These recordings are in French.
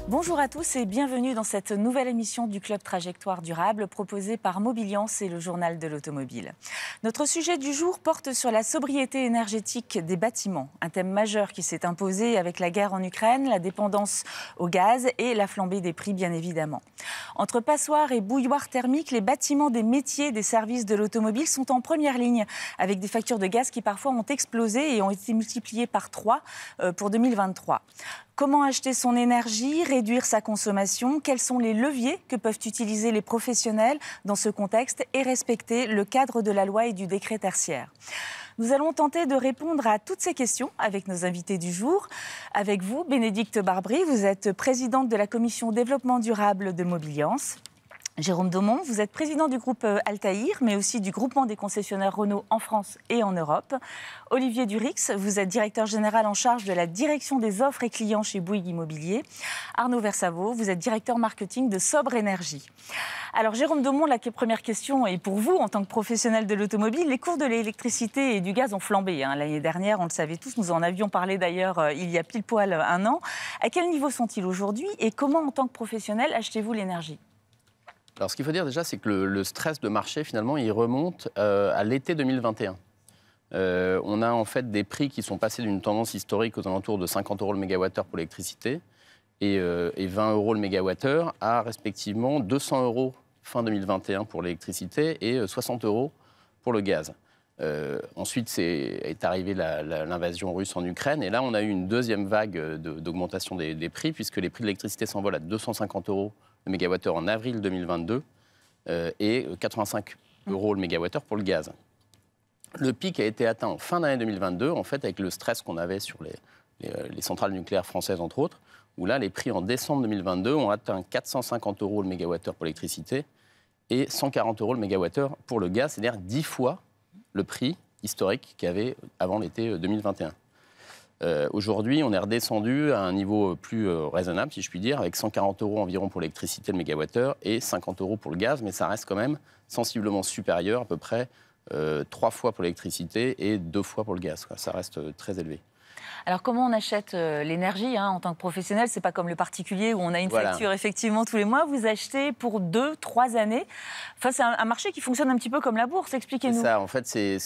Bonjour à tous et bienvenue dans cette nouvelle émission du Club Trajectoire Durable proposée par Mobiliance et le Journal de l'Automobile. Notre sujet du jour porte sur la sobriété énergétique des bâtiments, un thème majeur qui s'est imposé avec la guerre en Ukraine, la dépendance au gaz et la flambée des prix bien évidemment. Entre passoires et bouilloires thermiques, les bâtiments des métiers des services de l'automobile sont en première ligne avec des factures de gaz qui parfois ont explosé et ont été multipliées par 3 pour 2023. Comment acheter son énergie, réduire sa consommation? Quels sont les leviers que peuvent utiliser les professionnels dans ce contexte et respecter le cadre de la loi et du décret tertiaire? Nous allons tenter de répondre à toutes ces questions avec nos invités du jour. Avec vous, Bénédicte Barbry, vous êtes présidente de la commission développement durable de Mobiliance. Jérôme Daumont, vous êtes président du groupe Altaïr, mais aussi du groupement des concessionnaires Renault en France et en Europe. Olivier Durix, vous êtes directeur général en charge de la direction des offres et clients chez Bouygues Immobilier. Arnaud Versavo, vous êtes directeur marketing de Sobre Énergie. Alors Jérôme Daumont, la première question est pour vous en tant que professionnel de l'automobile. Les cours de l'électricité et du gaz ont flambé. L'année dernière, on le savait tous, nous en avions parlé d'ailleurs il y a pile poil un an. À quel niveau sont-ils aujourd'hui et comment en tant que professionnel achetez-vous l'énergie ? Alors, ce qu'il faut dire déjà, c'est que le stress de marché, finalement, il remonte à l'été 2021. On a en fait des prix qui sont passés d'une tendance historique aux alentours de 50 € le mégawattheure pour l'électricité et 20 € le mégawattheure à respectivement 200 € fin 2021 pour l'électricité et 60 € pour le gaz. Ensuite, est arrivée l'invasion russe en Ukraine et là, on a eu une deuxième vague d'augmentation des prix puisque les prix de l'électricité s'envolent à 250 € le mégawattheure en avril 2022 et 85 € le mégawattheure pour le gaz. Le pic a été atteint en fin d'année 2022, en fait, avec le stress qu'on avait sur les centrales nucléaires françaises, entre autres, où là, les prix en décembre 2022 ont atteint 450 € le mégawattheure pour l'électricité et 140 € le mégawattheure pour le gaz, c'est-à-dire 10 fois le prix historique qu'il y avait avant l'été 2021. Aujourd'hui, on est redescendu à un niveau plus raisonnable, si je puis dire, avec 140 € environ pour l'électricité le mégawattheure et 50 € pour le gaz, mais ça reste quand même sensiblement supérieur, à peu près 3 fois pour l'électricité et 2 fois pour le gaz. Ça reste très élevé. Alors, comment on achète l'énergie en tant que professionnel? C'est pas comme le particulier où on a une facture effectivement tous les mois. Vous achetez pour 2-3 années. Enfin, c'est un marché qui fonctionne un petit peu comme la bourse. Expliquez-nous. C'est ça. En fait, c'est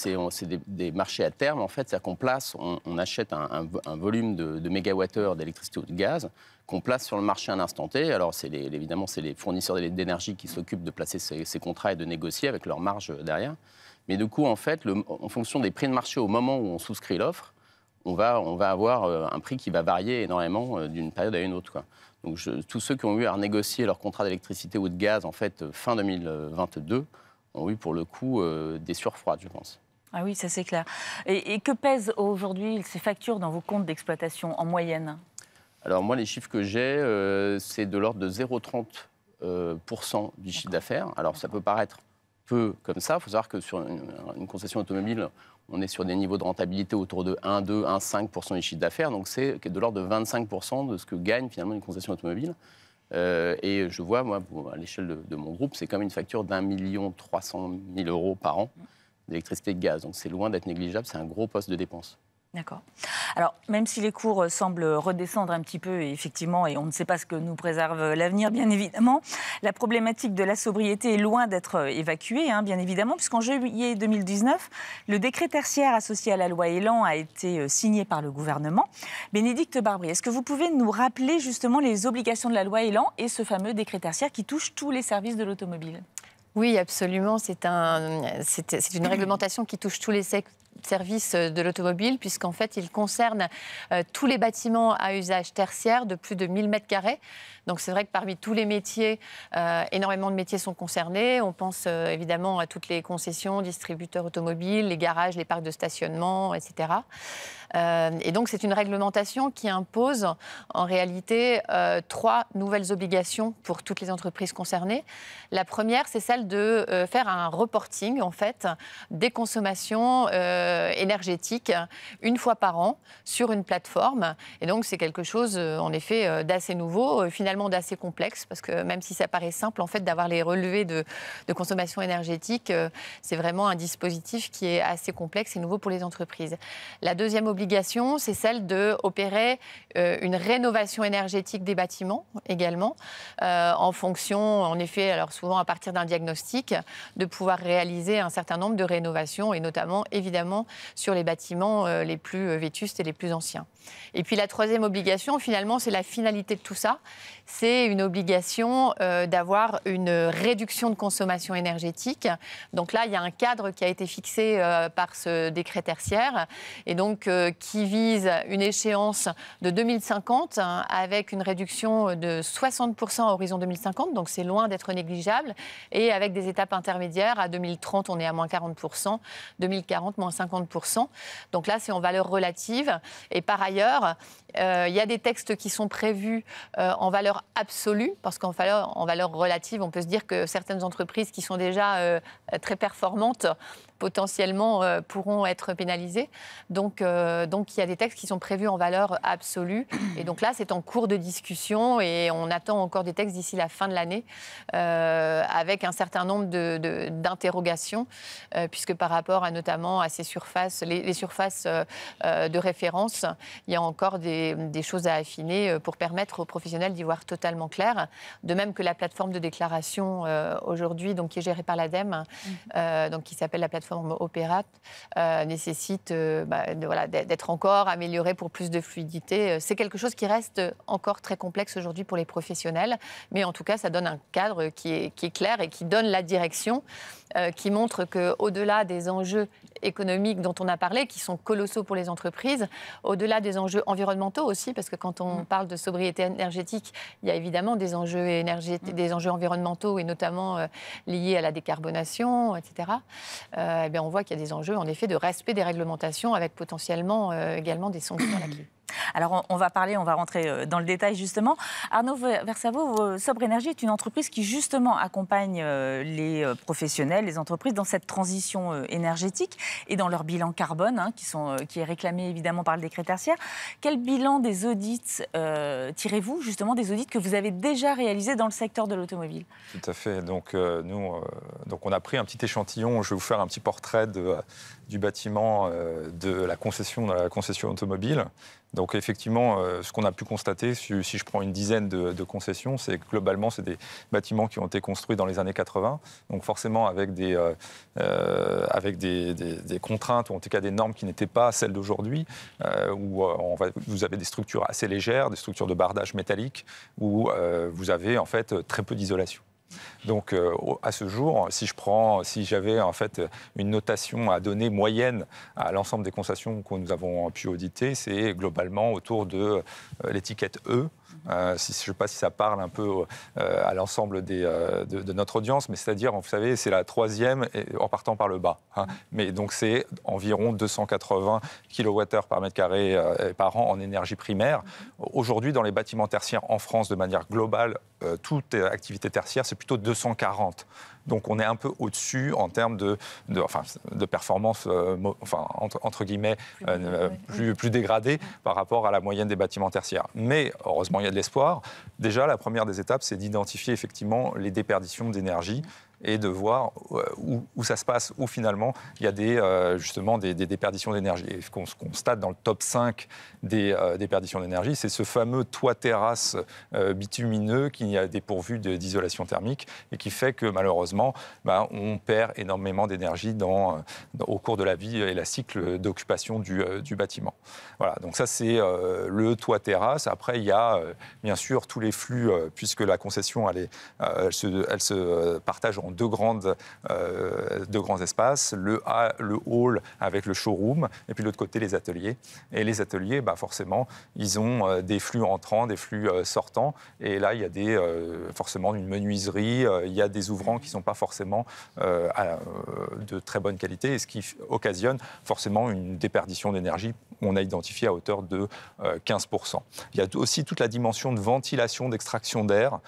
des marchés à terme. En fait, c'est-à-dire qu'on place, on achète un volume de mégawattheures d'électricité ou de gaz qu'on place sur le marché à un instant T. Alors, évidemment, c'est les fournisseurs d'énergie qui s'occupent de placer ces contrats et de négocier avec leur marge derrière. Mais du coup, en fait, en fonction des prix de marché au moment où on souscrit l'offre, on va avoir un prix qui va varier énormément d'une période à une autre, quoi. Donc, tous ceux qui ont eu à renégocier leur contrat d'électricité ou de gaz, en fait, fin 2022, ont eu pour le coup des surfroids, je pense. Ah oui, ça c'est clair. Et que pèsent aujourd'hui ces factures dans vos comptes d'exploitation en moyenne? Alors moi, les chiffres que j'ai, c'est de l'ordre de 0,30% du chiffre d'affaires. Alors ça peut paraître peu comme ça. Il faut savoir que sur une concession automobile, on est sur des niveaux de rentabilité autour de 1, 2, 1, 5% du chiffre d'affaires. Donc, c'est de l'ordre de 25% de ce que gagne finalement une concession automobile. Et je vois, moi, à l'échelle de mon groupe, c'est comme une facture d'1 300 000 € par an d'électricité et de gaz. Donc, c'est loin d'être négligeable. C'est un gros poste de dépense. D'accord. Alors, même si les cours semblent redescendre un petit peu, effectivement, et on ne sait pas ce que nous préserve l'avenir, bien évidemment, la problématique de la sobriété est loin d'être évacuée, bien évidemment, puisqu'en juillet 2019, le décret tertiaire associé à la loi Elan a été signé par le gouvernement. Bénédicte Barbry, est-ce que vous pouvez nous rappeler justement les obligations de la loi Elan et ce fameux décret tertiaire qui touche tous les services de l'automobile ? Oui, absolument. C'est une réglementation qui touche tous les services de l'automobile, puisqu'en fait, il concerne tous les bâtiments à usage tertiaire de plus de 1000 m². Donc, c'est vrai que parmi tous les métiers, énormément de métiers sont concernés. On pense évidemment à toutes les concessions, distributeurs automobiles, les garages, les parcs de stationnement, etc. Et donc, c'est une réglementation qui impose en réalité 3 nouvelles obligations pour toutes les entreprises concernées. La première, c'est celle de faire un reporting, en fait, des consommations énergétique une fois par an sur une plateforme. Et donc, c'est quelque chose, en effet, d'assez nouveau, finalement d'assez complexe, parce que même si ça paraît simple, en fait, d'avoir les relevés de consommation énergétique, c'est vraiment un dispositif qui est assez complexe et nouveau pour les entreprises. La deuxième obligation, c'est celle d'opérer une rénovation énergétique des bâtiments également, en fonction, en effet, alors souvent à partir d'un diagnostic, de pouvoir réaliser un certain nombre de rénovations, et notamment, évidemment, sur les bâtiments les plus vétustes et les plus anciens. Et puis la troisième obligation, finalement, c'est la finalité de tout ça. C'est une obligation d'avoir une réduction de consommation énergétique. Donc là, il y a un cadre qui a été fixé par ce décret tertiaire, et donc qui vise une échéance de 2050 avec une réduction de 60% à horizon 2050, donc c'est loin d'être négligeable, et avec des étapes intermédiaires. À 2030, on est à moins 40%, 2040, moins 50%. Donc là, c'est en valeur relative. Et par ailleurs, il y a des textes qui sont prévus en valeur absolue, parce qu'en valeur relative, on peut se dire que certaines entreprises qui sont déjà très performantes potentiellement pourront être pénalisées. Donc, il y a des textes qui sont prévus en valeur absolue. Et donc là, c'est en cours de discussion et on attend encore des textes d'ici la fin de l'année avec un certain nombre d'interrogations, puisque par rapport notamment à ces surfaces, les surfaces de référence, il y a encore des choses à affiner pour permettre aux professionnels d'y voir totalement clair. De même que la plateforme de déclaration aujourd'hui, donc qui est gérée par l'ADEME, donc qui s'appelle la plateforme Opérat, nécessite d'être encore améliorée pour plus de fluidité. C'est quelque chose qui reste encore très complexe aujourd'hui pour les professionnels, mais en tout cas, ça donne un cadre qui est clair et qui donne la direction, qui montre qu'au-delà des enjeux économiques dont on a parlé, qui sont colossaux pour les entreprises, au-delà des enjeux environnementaux aussi, parce que quand on parle de sobriété énergétique, il y a évidemment des enjeux des enjeux environnementaux, et notamment liés à la décarbonation, etc. Eh bien, on voit qu'il y a des enjeux, en effet, de respect des réglementations, avec potentiellement également des sanctions à la clé. Alors, on va rentrer dans le détail, justement. Arnaud Versavo, Sobre Énergie est une entreprise qui, justement, accompagne les professionnels, les entreprises, dans cette transition énergétique et dans leur bilan carbone, qui est réclamé, évidemment, par le décret tertiaire. Quel bilan des audits tirez-vous, justement, des audits que vous avez déjà réalisés dans le secteur de l'automobile? Tout à fait. Donc, nous, on a pris un petit échantillon. Je vais vous faire un petit portrait du bâtiment de la concession automobile. Donc effectivement, ce qu'on a pu constater, si je prends une dizaine de concessions, c'est que globalement, c'est des bâtiments qui ont été construits dans les années 80, donc forcément avec des contraintes, ou en tout cas des normes qui n'étaient pas celles d'aujourd'hui, où vous avez des structures assez légères, des structures de bardage métallique, où vous avez en fait très peu d'isolation. Donc, à ce jour, si j'avais en fait une notation à donner moyenne à l'ensemble des concessions que nous avons pu auditer, c'est globalement autour de l'étiquette E. Je ne sais pas si ça parle un peu à l'ensemble de notre audience, mais c'est-à-dire, vous savez, c'est la troisième en partant par le bas. Mais donc, c'est environ 280 kWh par mètre carré par an en énergie primaire. Aujourd'hui, dans les bâtiments tertiaires en France, de manière globale, toute activité tertiaire, c'est plutôt 240. Donc on est un peu au-dessus en termes de performance, entre guillemets, plus dégradée par rapport à la moyenne des bâtiments tertiaires. Mais heureusement, il y a de l'espoir. Déjà, la première des étapes, c'est d'identifier effectivement les déperditions d'énergie et de voir où ça se passe, où finalement il y a justement des déperditions d'énergie. Et ce qu'on constate dans le top 5 des déperditions d'énergie, c'est ce fameux toit-terrasse bitumineux qui est dépourvu d'isolation thermique et qui fait que malheureusement, on perd énormément d'énergie au cours de la vie et la cycle d'occupation du bâtiment. Voilà, donc ça c'est le toit-terrasse. Après, il y a bien sûr tous les flux, puisque la concession elle se partage en deux grands espaces, le hall avec le showroom, et puis de l'autre côté les ateliers. Et les ateliers, forcément, ils ont des flux entrants, des flux sortants, et là il y a forcément une menuiserie, il y a des ouvrants qui ne sont pas forcément de très bonne qualité, et ce qui occasionne forcément une déperdition d'énergie, on a identifié à hauteur de 15%. Il y a aussi toute la dimension de ventilation, d'extraction d'air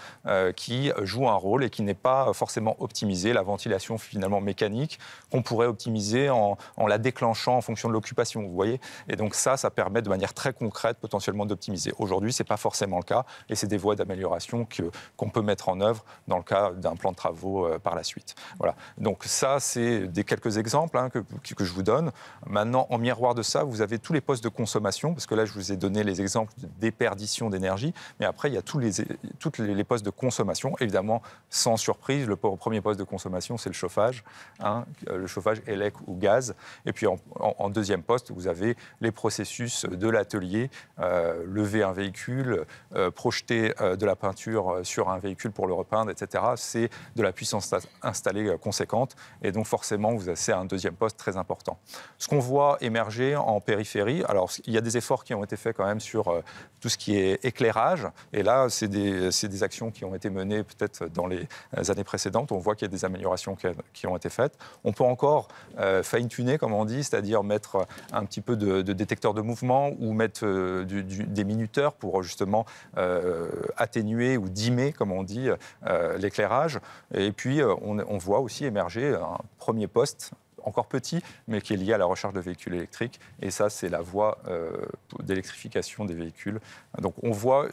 qui joue un rôle et qui n'est pas forcément optimale optimiser la ventilation finalement mécanique qu'on pourrait optimiser en la déclenchant en fonction de l'occupation, vous voyez. Et donc ça permet de manière très concrète potentiellement d'optimiser. Aujourd'hui, ce n'est pas forcément le cas et c'est des voies d'amélioration qu'on peut mettre en œuvre dans le cas d'un plan de travaux par la suite. Voilà. Donc ça, c'est quelques exemples que je vous donne. Maintenant, en miroir de ça, vous avez tous les postes de consommation, parce que là, je vous ai donné les exemples de déperdition d'énergie, mais après, il y a tous les postes de consommation. Évidemment, sans surprise, le premier poste de consommation, c'est le chauffage, le chauffage élec ou gaz. Et puis, en deuxième poste, vous avez les processus de l'atelier, lever un véhicule, projeter de la peinture sur un véhicule pour le repeindre, etc. C'est de la puissance installée conséquente. Et donc, forcément, c'est un deuxième poste très important. Ce qu'on voit émerger en périphérie, alors il y a des efforts qui ont été faits quand même sur tout ce qui est éclairage. Et là, c'est des actions qui ont été menées peut-être dans les années précédentes. On voit qu'il y a des améliorations qui ont été faites. On peut encore fine-tuner, comme on dit, c'est-à-dire mettre un petit peu de détecteur de mouvement ou mettre des minuteurs pour justement atténuer ou dimmer, comme on dit, l'éclairage. Et puis, on voit aussi émerger un premier poste, encore petit, mais qui est lié à la recharge de véhicules électriques. Et ça, c'est la voie d'électrification des véhicules. Donc, on voit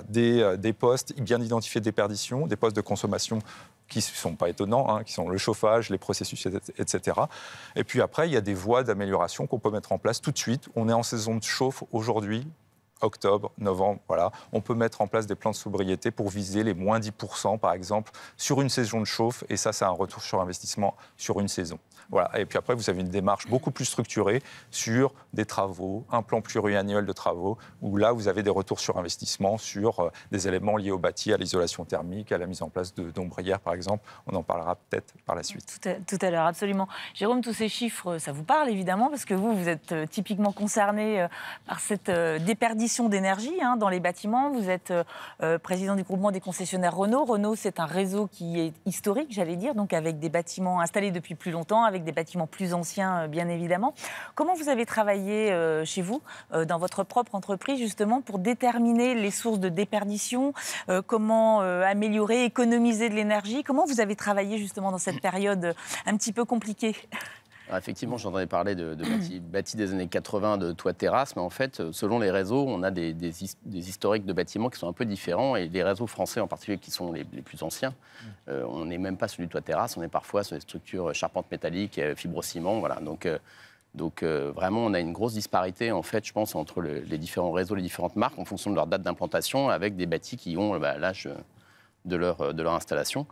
des postes bien identifiés de déperdition, des postes de consommation qui ne sont pas étonnants, qui sont le chauffage, les processus, etc. Et puis après, il y a des voies d'amélioration qu'on peut mettre en place tout de suite. On est en saison de chauffe aujourd'hui, octobre, novembre, voilà. On peut mettre en place des plans de sobriété pour viser les moins 10%, par exemple, sur une saison de chauffe. Et ça, c'est un retour sur investissement sur une saison. Voilà. Et puis après, vous avez une démarche beaucoup plus structurée sur des travaux, un plan pluriannuel de travaux, où là, vous avez des retours sur investissement sur des éléments liés au bâti, à l'isolation thermique, à la mise en place d'ombrières, par exemple. On en parlera peut-être par la suite. Tout à l'heure, absolument. Jérôme, tous ces chiffres, ça vous parle évidemment, parce que vous êtes typiquement concerné par cette déperdition d'énergie dans les bâtiments. Vous êtes président du groupement des concessionnaires Renault. Renault, c'est un réseau qui est historique, j'allais dire, donc avec des bâtiments installés depuis plus longtemps, avec des bâtiments plus anciens, bien évidemment. Comment vous avez travaillé chez vous, dans votre propre entreprise, justement, pour déterminer les sources de déperdition, comment améliorer, économiser de l'énergie? Comment vous avez travaillé, justement, dans cette période un petit peu compliquée? Alors effectivement, j'entendais parler de bâtis des années 80, de toits terrasse, mais en fait, selon les réseaux, on a des historiques de bâtiments qui sont un peu différents, et les réseaux français en particulier qui sont les plus anciens, on n'est même pas sur du toit terrasse, on est parfois sur des structures charpentes métalliques, fibrociment, voilà. Donc vraiment, on a une grosse disparité, en fait, je pense, entre les différents réseaux, les différentes marques, en fonction de leur date d'implantation, avec des bâtis qui ont l'âge de leur installation.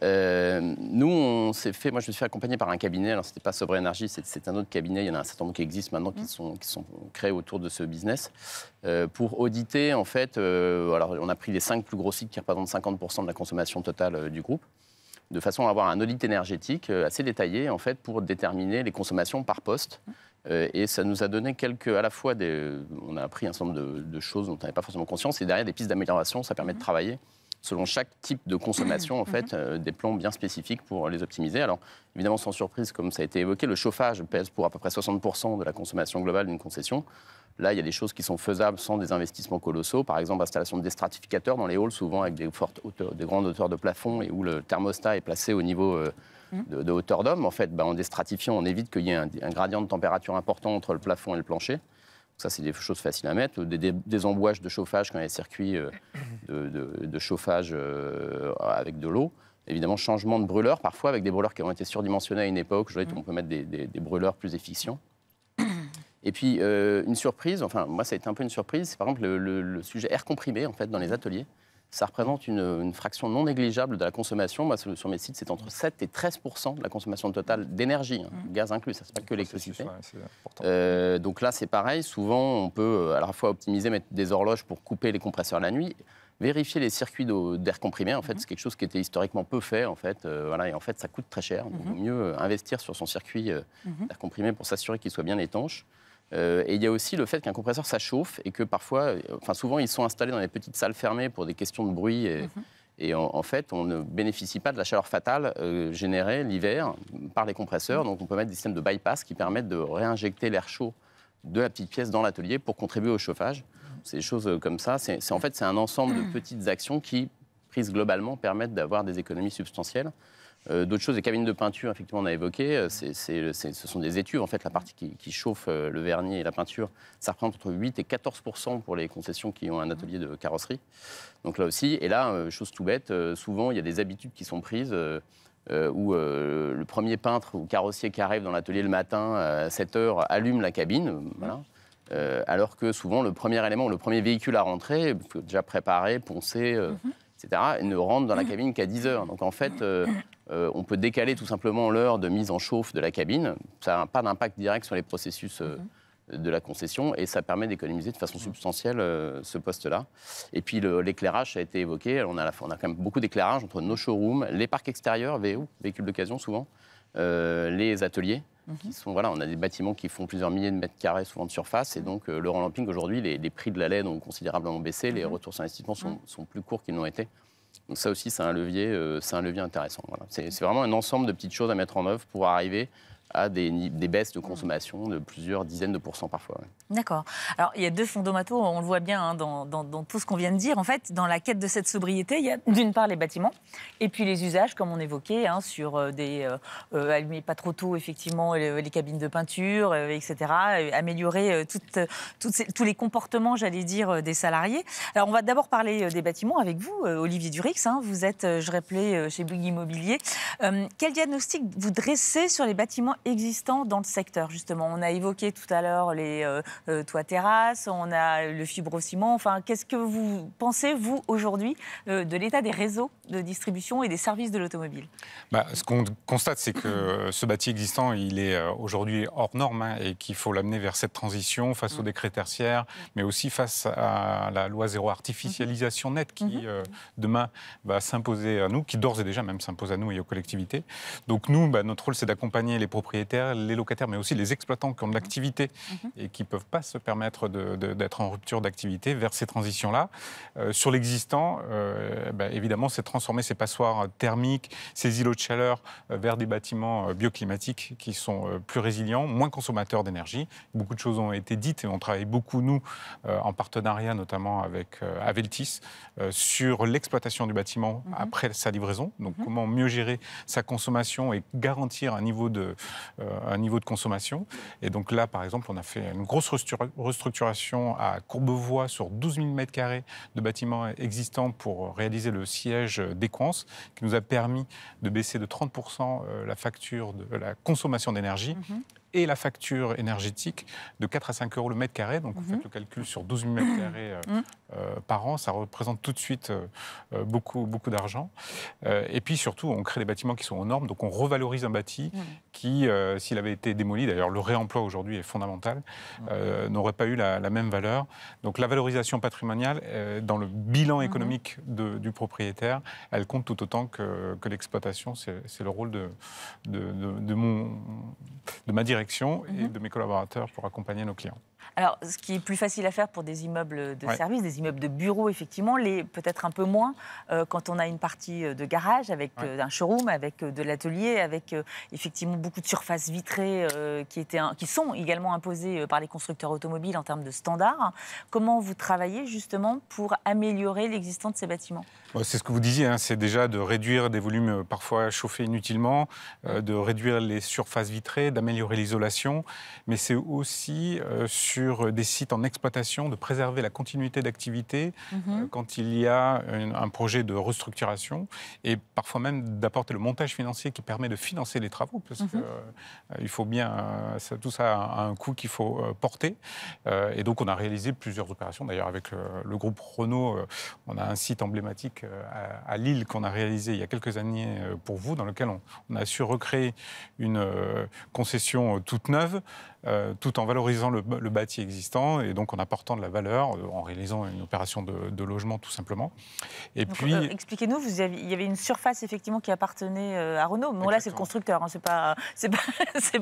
Nous, moi, je me suis fait accompagner par un cabinet. Alors, c'était pas Sobre Énergie, c'est un autre cabinet. Il y en a un certain nombre qui existent maintenant, qui sont créés autour de ce business, pour auditer, en fait. Alors, on a pris les 5 plus gros sites qui représentent 50% de la consommation totale du groupe, de façon à avoir un audit énergétique assez détaillé, en fait, pour déterminer les consommations par poste. Et ça nous a donné à la fois on a appris un certain nombre de choses dont on n'avait pas forcément conscience, et derrière des pistes d'amélioration, ça permet de travailler selon chaque type de consommation, en fait, des plans bien spécifiques pour les optimiser. Alors, évidemment, sans surprise, comme ça a été évoqué, le chauffage pèse pour à peu près 60% de la consommation globale d'une concession. Là, il y a des choses qui sont faisables sans des investissements colossaux. Par exemple, installation de déstratificateurs dans les halls, souvent avec des grandes hauteurs de plafond, et où le thermostat est placé au niveau de hauteur d'homme. En fait, en déstratifiant, on évite qu'il y ait un gradient de température important entre le plafond et le plancher. Ça, c'est des choses faciles à mettre. Des embouages de chauffage quand il y a des circuits de chauffage avec de l'eau. Évidemment, changement de brûleur, parfois avec des brûleurs qui ont été surdimensionnés à une époque. Aujourd'hui, on peut mettre des brûleurs plus efficients. Et puis, une surprise, enfin, moi, ça a été un peu une surprise, c'est par exemple le sujet air comprimé, en fait, dans les ateliers. Ça représente une fraction non négligeable de la consommation. Moi, sur mes sites, c'est entre 7 et 13% de la consommation totale d'énergie, gaz inclus, ça, c'est pas que l'électricité. Donc là, c'est pareil. Souvent, on peut à la fois optimiser, mettre des horloges pour couper les compresseurs la nuit, vérifier les circuits d'air comprimé. En fait, c'est quelque chose qui était historiquement peu fait. En fait, et en fait, ça coûte très cher. Donc, il vaut mieux investir sur son circuit d'air comprimé pour s'assurer qu'il soit bien étanche. Et il y a aussi le fait qu'un compresseur, ça chauffe, et que parfois, souvent, ils sont installés dans des petites salles fermées pour des questions de bruit. Et en fait, on ne bénéficie pas de la chaleur fatale générée l'hiver par les compresseurs. Donc, on peut mettre des systèmes de bypass qui permettent de réinjecter l'air chaud de la petite pièce dans l'atelier pour contribuer au chauffage. C'est des choses comme ça. C'est un ensemble de petites actions qui, prises globalement, permettent d'avoir des économies substantielles. D'autres choses, les cabines de peinture, effectivement, on a évoqué, ce sont des étuves, en fait, la partie qui chauffe le vernis et la peinture, ça représente entre 8 et 14% pour les concessions qui ont un atelier de carrosserie. Donc là aussi, et là, chose tout bête, souvent, il y a des habitudes qui sont prises où le premier peintre ou carrossier qui arrive dans l'atelier le matin à 7 h allume la cabine, voilà. Alors que souvent, le premier élément, le premier véhicule à rentrer, il faut déjà préparer, poncer, etc., et ne rentre dans la cabine qu'à 10 h. Donc en fait, on peut décaler tout simplement l'heure de mise en chauffe de la cabine. Ça n'a pas d'impact direct sur les processus de la concession et ça permet d'économiser de façon substantielle ce poste-là. Et puis l'éclairage, ça a été évoqué. Alors, on a quand même beaucoup d'éclairage entre nos showrooms, les parcs extérieurs, VO, véhicules d'occasion souvent, les ateliers. Qui sont, voilà, on a des bâtiments qui font plusieurs milliers de mètres carrés, souvent de surface. Et donc, le relamping, aujourd'hui, les prix de la LED ont considérablement baissé. Les retours sur investissement sont plus courts qu'ils n'ont été. Donc ça aussi, c'est un levier intéressant. Voilà. C'est vraiment un ensemble de petites choses à mettre en œuvre pour arriver à des baisses de consommation de plusieurs dizaines de pourcents parfois. Ouais. D'accord. Alors, il y a deux fondamentaux, on le voit bien hein, dans tout ce qu'on vient de dire. En fait, dans la quête de cette sobriété, il y a d'une part les bâtiments et puis les usages, comme on évoquait, hein, sur allumer pas trop tôt, effectivement, les cabines de peinture, etc. Améliorer tous les comportements, j'allais dire, des salariés. Alors, on va d'abord parler des bâtiments avec vous, Olivier Durix. Hein, vous êtes, je rappelais, chez Bouygues Immobilier. Quel diagnostic vous dressez sur les bâtiments existants dans le secteur, justement? On a évoqué tout à l'heure les toits terrasses, on a le fibrociment. Enfin, qu'est-ce que vous pensez, vous, aujourd'hui, de l'état des réseaux de distribution et des services de l'automobile? Ce qu'on constate, c'est que ce bâti existant, il est aujourd'hui hors norme hein, et qu'il faut l'amener vers cette transition face au décret tertiaire, mais aussi face à la loi zéro artificialisation nette qui, demain, va s'imposer à nous, qui d'ores et déjà même s'impose à nous et aux collectivités. Donc nous, notre rôle, c'est d'accompagner les propriétaires, les locataires, mais aussi les exploitants qui ont de l'activité et qui ne peuvent pas se permettre d'être en rupture d'activité vers ces transitions-là. Sur l'existant, évidemment, c'est transformer ces passoires thermiques, ces îlots de chaleur vers des bâtiments bioclimatiques qui sont plus résilients, moins consommateurs d'énergie. Beaucoup de choses ont été dites et on travaille beaucoup, nous, en partenariat notamment avec Aveltis, sur l'exploitation du bâtiment après sa livraison. Donc, comment mieux gérer sa consommation et garantir un niveau de consommation. Et donc là, par exemple, on a fait une grosse restructuration à Courbevoie sur 12 000 m² de bâtiments existants pour réaliser le siège d'Equance, qui nous a permis de baisser de 30% la facture de la consommation d'énergie. Et la facture énergétique de 4 à 5 euros le mètre carré. Donc, vous faites le calcul sur 12 000 mètres carrés par an. Ça représente tout de suite beaucoup d'argent. Et puis, surtout, on crée des bâtiments qui sont aux normes. Donc, on revalorise un bâti qui, s'il avait été démoli, d'ailleurs, le réemploi aujourd'hui est fondamental, n'aurait pas eu la même valeur. Donc, la valorisation patrimoniale, dans le bilan économique du propriétaire, elle compte tout autant que l'exploitation. C'est le rôle de ma direction et de mes collaborateurs pour accompagner nos clients. Alors, ce qui est plus facile à faire pour des immeubles de services, des immeubles de bureaux, effectivement, peut-être un peu moins quand on a une partie de garage avec un showroom, avec de l'atelier, avec effectivement beaucoup de surfaces vitrées qui sont également imposées par les constructeurs automobiles en termes de standards. Comment vous travaillez justement pour améliorer l'existence de ces bâtiments? C'est ce que vous disiez, hein, c'est déjà de réduire des volumes parfois chauffés inutilement, de réduire les surfaces vitrées, d'améliorer l'isolation, mais c'est aussi sur des sites en exploitation de préserver la continuité d'activité quand il y a un projet de restructuration et parfois même d'apporter le montage financier qui permet de financer les travaux parce que il faut bien, tout ça a un coût qu'il faut porter et donc on a réalisé plusieurs opérations, d'ailleurs avec le groupe Renault, on a un site emblématique à Lille qu'on a réalisé il y a quelques années pour vous, dans lequel on a su recréer une concession toute neuve, tout en valorisant le bâti existant et donc en apportant de la valeur, en réalisant une opération de logement tout simplement. Et donc, puis, expliquez-nous, il y avait une surface effectivement qui appartenait à Renault. Bon, là, c'est le constructeur, hein, c'est pas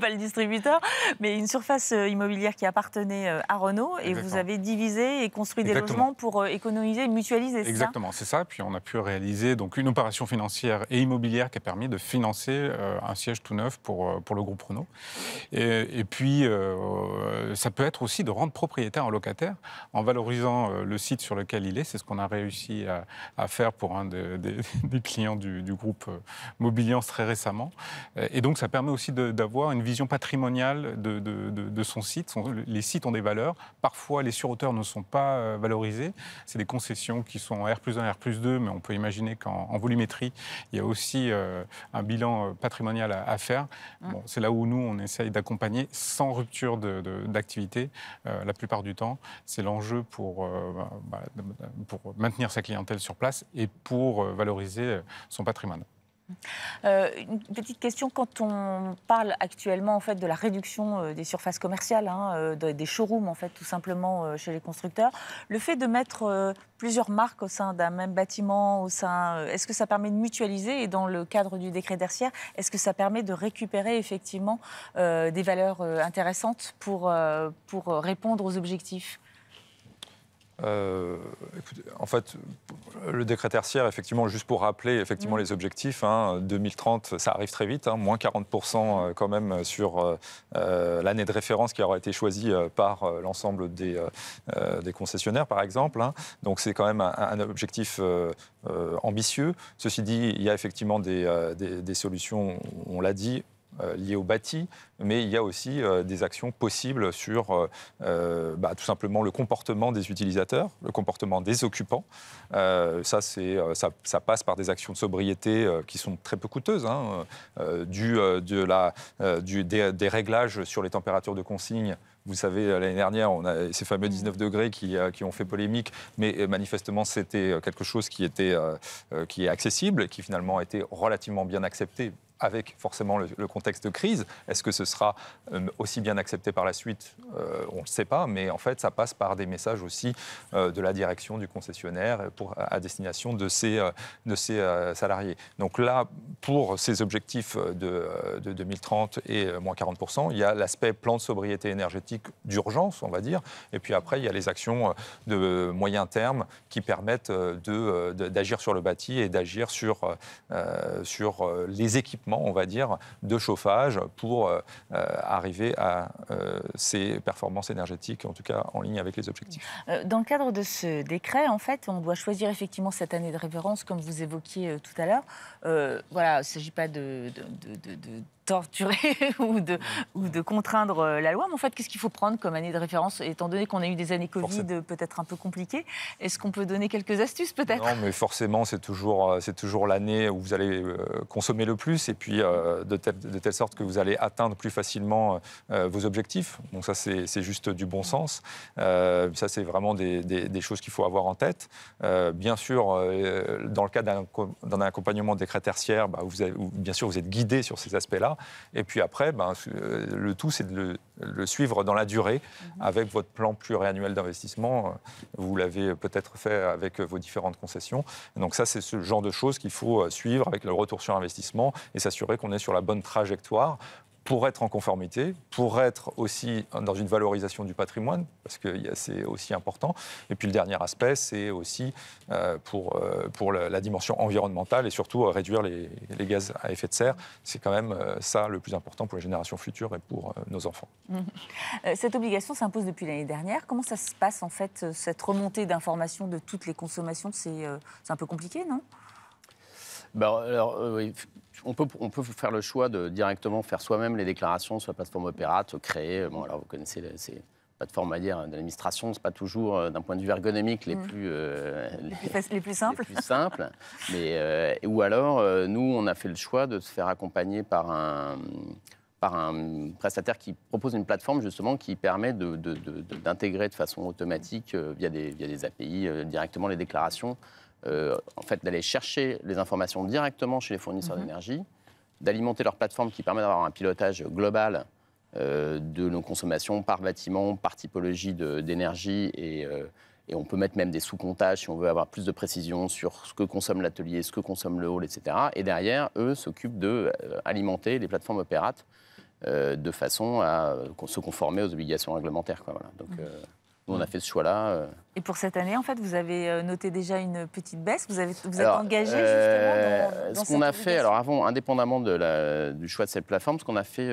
le distributeur, mais une surface immobilière qui appartenait à Renault et vous avez divisé et construit des logements pour économiser, mutualiser. Exactement, c'est ça. Puis on a pu réaliser donc une opération financière et immobilière qui a permis de financer un siège tout neuf pour le groupe Renault. Et puis ça peut être aussi de rendre propriétaire un locataire en valorisant le site sur lequel il est. C'est ce qu'on a réussi à faire pour un des clients du groupe Mobiliance très récemment. Et donc, ça permet aussi d'avoir une vision patrimoniale de son site. Les sites ont des valeurs. Parfois, les surhauteurs ne sont pas valorisés. C'est des concessions qui sont R+1, R+2, mais on peut imaginer qu'en volumétrie, il y a aussi un bilan patrimonial à faire. Bon, c'est là où nous, on essaye d'accompagner sans rupture d'activité la plupart du temps. C'est l'enjeu pour maintenir sa clientèle sur place et pour valoriser son patrimoine. Une petite question, quand on parle actuellement en fait, de la réduction des surfaces commerciales, des showrooms en fait, tout simplement chez les constructeurs, le fait de mettre plusieurs marques au sein d'un même bâtiment, est-ce que ça permet de mutualiser et dans le cadre du décret tertiaire, est-ce que ça permet de récupérer effectivement des valeurs intéressantes pour répondre aux objectifs ? Écoutez, en fait, le décret tertiaire, effectivement, juste pour rappeler effectivement les objectifs, 2030, ça arrive très vite, moins 40% quand même sur l'année de référence qui aura été choisie par l'ensemble des concessionnaires, par exemple. Donc c'est quand même un objectif ambitieux. Ceci dit, il y a effectivement des solutions, on l'a dit, liées au bâti, mais il y a aussi des actions possibles sur tout simplement le comportement des utilisateurs, le comportement des occupants. Ça passe par des actions de sobriété qui sont très peu coûteuses, des réglages sur les températures de consigne. Vous savez, l'année dernière, on a ces fameux 19 degrés qui ont fait polémique, mais manifestement, c'était quelque chose qui est accessible et qui finalement a été relativement bien accepté, avec forcément le contexte de crise. Est-ce que ce sera aussi bien accepté par la suite ? On ne le sait pas, mais en fait, ça passe par des messages aussi de la direction du concessionnaire à destination de ses salariés. Donc là, pour ces objectifs de 2030 et moins 40%, il y a l'aspect plan de sobriété énergétique d'urgence, on va dire, et puis après, il y a les actions de moyen terme qui permettent d'agir sur le bâti et d'agir sur les équipements, on va dire, de chauffage pour arriver à ces performances énergétiques, en tout cas en ligne avec les objectifs. Dans le cadre de ce décret, en fait, on doit choisir effectivement cette année de référence, comme vous évoquiez tout à l'heure. Voilà, il ne s'agit pas de torturer ou de contraindre la loi. Mais en fait, qu'est-ce qu'il faut prendre comme année de référence, étant donné qu'on a eu des années Covid peut-être un peu compliquées? Est-ce qu'on peut donner quelques astuces peut-être? Non, mais forcément, c'est toujours l'année où vous allez consommer le plus et puis de telle sorte que vous allez atteindre plus facilement vos objectifs. Donc ça, c'est juste du bon sens. Ça, c'est vraiment des choses qu'il faut avoir en tête. Bien sûr, dans le cadre d'un accompagnement décret tertiaire, bien sûr, vous êtes guidé sur ces aspects-là. Et puis après, le tout, c'est de le suivre dans la durée avec votre plan pluriannuel d'investissement. Vous l'avez peut-être fait avec vos différentes concessions. Donc ça, c'est ce genre de choses qu'il faut suivre avec le retour sur investissement et s'assurer qu'on est sur la bonne trajectoire pour être en conformité, pour être aussi dans une valorisation du patrimoine, parce que c'est aussi important. Et puis le dernier aspect, c'est aussi pour la dimension environnementale et surtout réduire les gaz à effet de serre. C'est quand même ça le plus important pour les générations futures et pour nos enfants. Cette obligation s'impose depuis l'année dernière. Comment ça se passe en fait, cette remontée d'informations de toutes les consommations? C'est un peu compliqué, non? Oui. On peut faire le choix de directement faire soi-même les déclarations sur la plateforme Opérate, créer. Alors vous connaissez ces plateformes, à dire, d'administration, c'est pas toujours d'un point de vue ergonomique les plus simples. Les plus simples. Mais ou alors, nous, on a fait le choix de se faire accompagner par un prestataire qui propose une plateforme justement qui permet d'intégrer de façon automatique via des API directement les déclarations. En fait, d'aller chercher les informations directement chez les fournisseurs d'énergie, d'alimenter leur plateforme qui permet d'avoir un pilotage global de nos consommations par bâtiment, par typologie d'énergie et on peut mettre même des sous-comptages si on veut avoir plus de précision sur ce que consomme l'atelier, ce que consomme le hall, etc. Et derrière, eux s'occupent d'alimenter les plateformes Opérate de façon à se conformer aux obligations réglementaires. Voilà. Donc, Nous, on a fait ce choix-là. Et pour cette année, en fait, vous avez noté déjà une petite baisse. Vous êtes engagé justement dans ce qu'on a fait, alors avant, indépendamment du choix de cette plateforme, ce qu'on a fait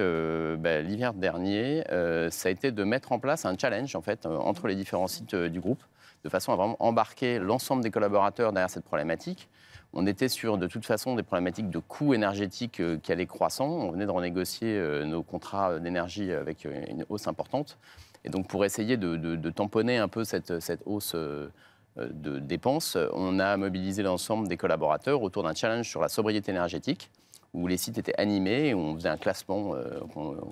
l'hiver dernier, ça a été de mettre en place un challenge en fait entre les différents sites du groupe, de façon à vraiment embarquer l'ensemble des collaborateurs derrière cette problématique. On était sur, de toute façon, des problématiques de coûts énergétiques qui allaient croissant. On venait de renégocier nos contrats d'énergie avec une hausse importante. Et donc, pour essayer de tamponner un peu cette hausse de dépenses, on a mobilisé l'ensemble des collaborateurs autour d'un challenge sur la sobriété énergétique, où les sites étaient animés, et où on faisait un classement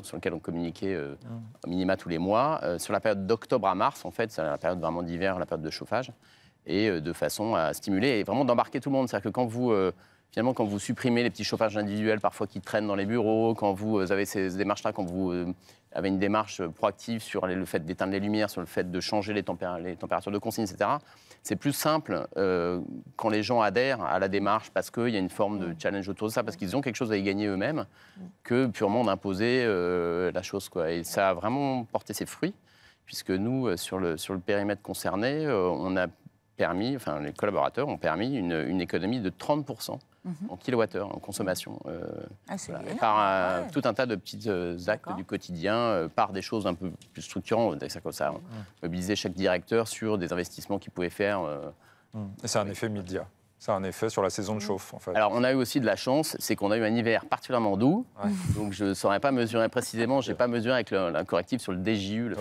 sur lequel on communiquait au minima tous les mois. Sur la période d'octobre à mars, en fait, c'est la période vraiment d'hiver, la période de chauffage, et de façon à stimuler et vraiment d'embarquer tout le monde. C'est-à-dire que quand vous... Finalement, quand vous supprimez les petits chauffages individuels parfois qui traînent dans les bureaux, quand vous avez ces démarches-là, quand vous avez une démarche proactive sur le fait d'éteindre les lumières, sur le fait de changer les températures de consigne, etc., c'est plus simple quand les gens adhèrent à la démarche parce qu'il y a une forme de challenge autour de ça, parce qu'ils ont quelque chose à y gagner eux-mêmes, que purement d'imposer la chose, quoi. Et ça a vraiment porté ses fruits, puisque nous, sur le périmètre concerné, on a permis, enfin les collaborateurs ont permis une économie de 30% en kilowattheure, en consommation, par tout un tas de petits actes du quotidien, par des choses un peu plus structurantes. C'est comme ça, mobiliser chaque directeur sur des investissements qu'il pouvait faire. Et c'est un effet média. C'est un effet sur la saison de chauffe, en fait. Alors, on a eu aussi de la chance, c'est qu'on a eu un hiver particulièrement doux. Donc, je ne saurais pas mesurer précisément, je n'ai pas mesuré avec un correctif sur le DJU,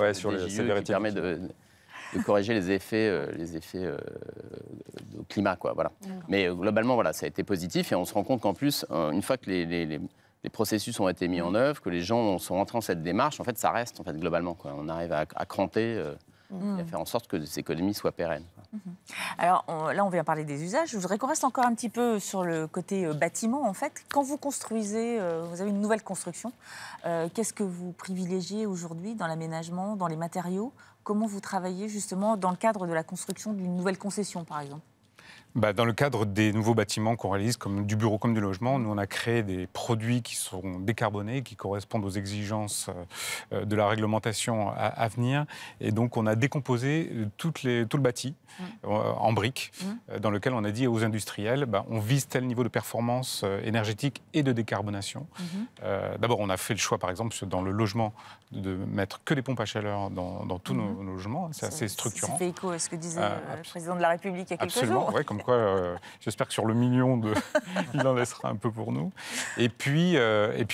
qui permet de corriger les effets du climat, quoi, voilà. Mais globalement, voilà, ça a été positif et on se rend compte qu'en plus, une fois que les processus ont été mis en œuvre, que les gens sont rentrés dans cette démarche, en fait, ça reste, en fait, globalement, quoi. On arrive à cranter et à faire en sorte que ces économies soient pérennes. Alors là, on vient parler des usages. Je voudrais qu'on reste encore un petit peu sur le côté bâtiment, en fait. Quand vous construisez, vous avez une nouvelle construction, qu'est-ce que vous privilégiez aujourd'hui dans l'aménagement, dans les matériaux? Comment vous travaillez justement dans le cadre de la construction d'une nouvelle concession, par exemple? Dans le cadre des nouveaux bâtiments qu'on réalise, comme du bureau comme du logement, nous on a créé des produits qui sont décarbonés, qui correspondent aux exigences de la réglementation à venir. Et donc on a décomposé tout le bâti en briques, dans lequel on a dit aux industriels, on vise tel niveau de performance énergétique et de décarbonation. D'abord on a fait le choix, par exemple, dans le logement, de mettre que des pompes à chaleur dans tous nos logements. C'est assez structurant. Ça fait écho à ce que disait le président de la République il y a quelques jours. Ouais, comme quoi, j'espère que sur le million, il en laissera un peu pour nous. Et puis